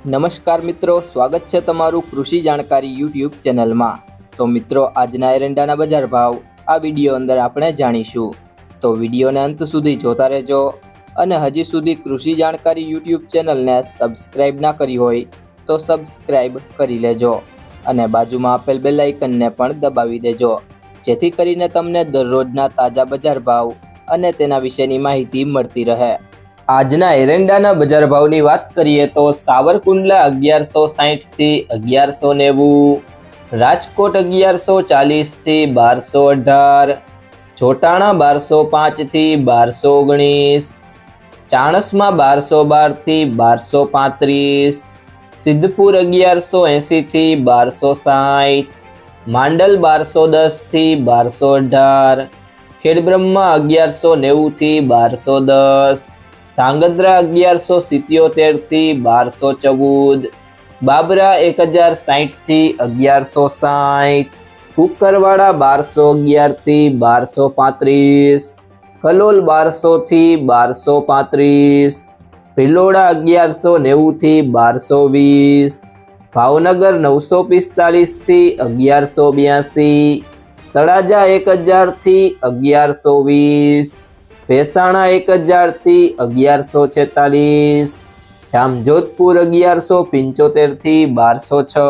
નમસ્કાર મિત્રો, સ્વાગત છે તમારું કૃષિ જાણકારી યુટ્યુબ ચેનલમાં। તો મિત્રો, આજના એરંડાના બજાર ભાવ આ વિડીયો અંદર આપણે જાણીશું, તો વિડીયોને અંત સુધી જોતા રહેજો। અને હજી સુધી કૃષિ જાણકારી યુટ્યુબ ચેનલને સબસ્ક્રાઇબ ના કરી હોય તો સબસ્ક્રાઇબ કરી લેજો અને બાજુમાં આપેલ બેલ આઇકનને પણ દબાવી દેજો, જેથી કરીને તમને દરરોજના તાજા બજાર ભાવ અને તેના વિશેની માહિતી મળતી રહે। આજના એરંડાના બજાર ભાવની વાત કરીએ તો સાવરકુંડલા 1160 થી 1190, રાજકોટ 1140 થી 1218, જોટાણા 1205 થી 1219, ચાણસ્મા 1212 થી 1235, સિદ્ધપુર 1180 થી 1260, માંડલ 1210 થી 1218, ખેડબ્રહ્મા 1190 થી 1210, ધાંગધ્રા 1177 થી 1214, બાબરા 1060 થી 1160, કુકરવાડા 1211 થી 1235, કલોલ 1200 થી 1235, ભિલોડા 1190 થી 1220, ભાવનગર 945 થી 1182, તળાજા 1000 થી 1120, ભેસાણા 1000 થી 1146, જામજોધપુર 1175 થી 1206,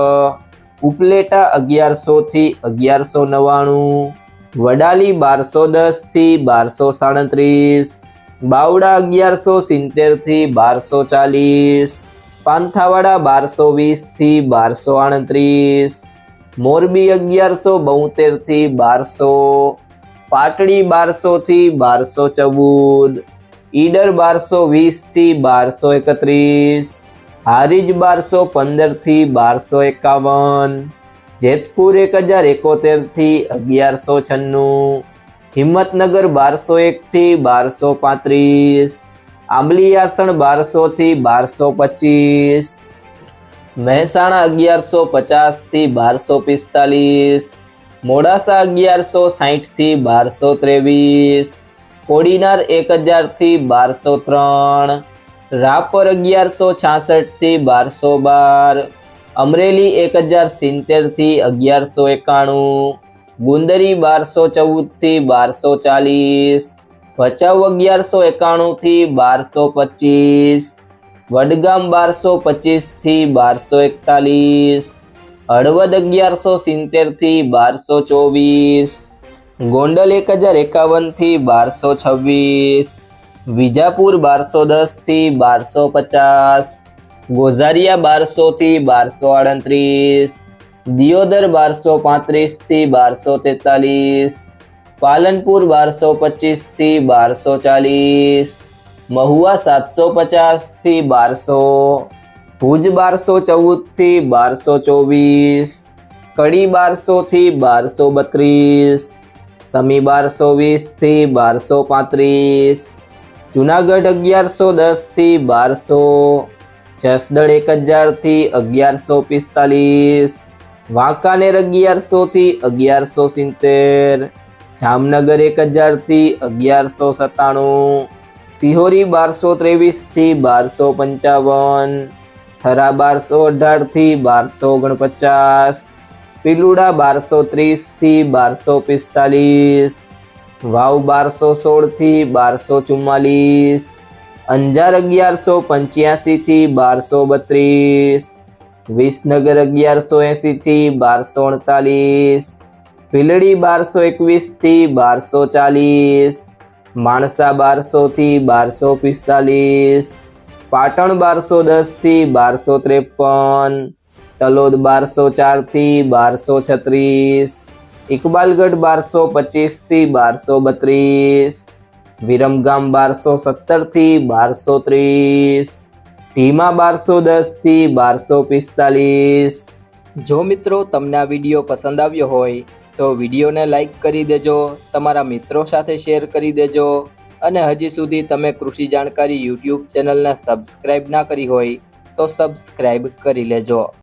ઉપલેટા 1100 થી 1199, વડાલી 1210 થી 1237, બાવડા 1170 થી 1240, પાંથાવાડા 1220 થી 1238, મોરબી 1172 થી 1200, પાટડી 1200 થી 1214, ઈડર 1220 થી 1231, હારીજ 1215 થી 1251, જેતપુર 1071 થી 1196, હિંમતનગર 1201 થી 1235, આંબલીયાસણ 1200 થી 1225, મહેસાણા 1150 થી 1245, મોડાસા 1160 થી 1223, કોડીનાર 1000 થી 1203, રાપર 1166 થી 1212, અમરેલી 1070 થી 1191, ગુંદરી 1214 થી 1240, ભચાઉ 1191 થી 1225, વડગામ 1225 થી 1241, હળવદ 1170 થી 1224, ગોંડલ 1051 થી 1226, વિજાપુર 1210 થી 1250, ગોઝારિયા 1200 થી 1238, દિયોદર 1235 થી 1243, પાલનપુર 1225 થી 1240, મહુવા 750 થી 1200, ભુજ 1214 થી 1224, કડી 1200 થી 1232, સમી 1220 થી 1235, જુનાગઢ 1110 થી 1200, જસદણ 1000 થી 1145, વાંકાનેર 1100 થી 1170, જામનગર 1000 થી 1197, સિહોરી 1223 થી 1255, થરા 1218 થી 1249, પીલુડા 1230 થી 1245, વાવ 1216 થી 1244, અંજાર 1185 થી 1232, વિસનગર 1180 થી 1248, ભીલડી 1221 થી 1240, માણસા 1200 થી 1245, પાટણ 1210 થી 1253, તલોદ 1204 થી 1236, ઇકબાલગઢ 1225 થી 1232, વિરમગામ 1217 થી 1230, ભીમા 1210 થી 1245। જો મિત્રો, તમને આ વિડીયો પસંદ આવ્યો હોય તો વિડીયોને લાઈક કરી દેજો, તમારા મિત્રો સાથે શેર કરી દેજો અને હજી સુધી તમે કૃષિ જાણકારી યુટ્યુબ ચેનલને સબસ્ક્રાઇબ ના કરી હોય તો સબસ્ક્રાઇબ કરી લેજો।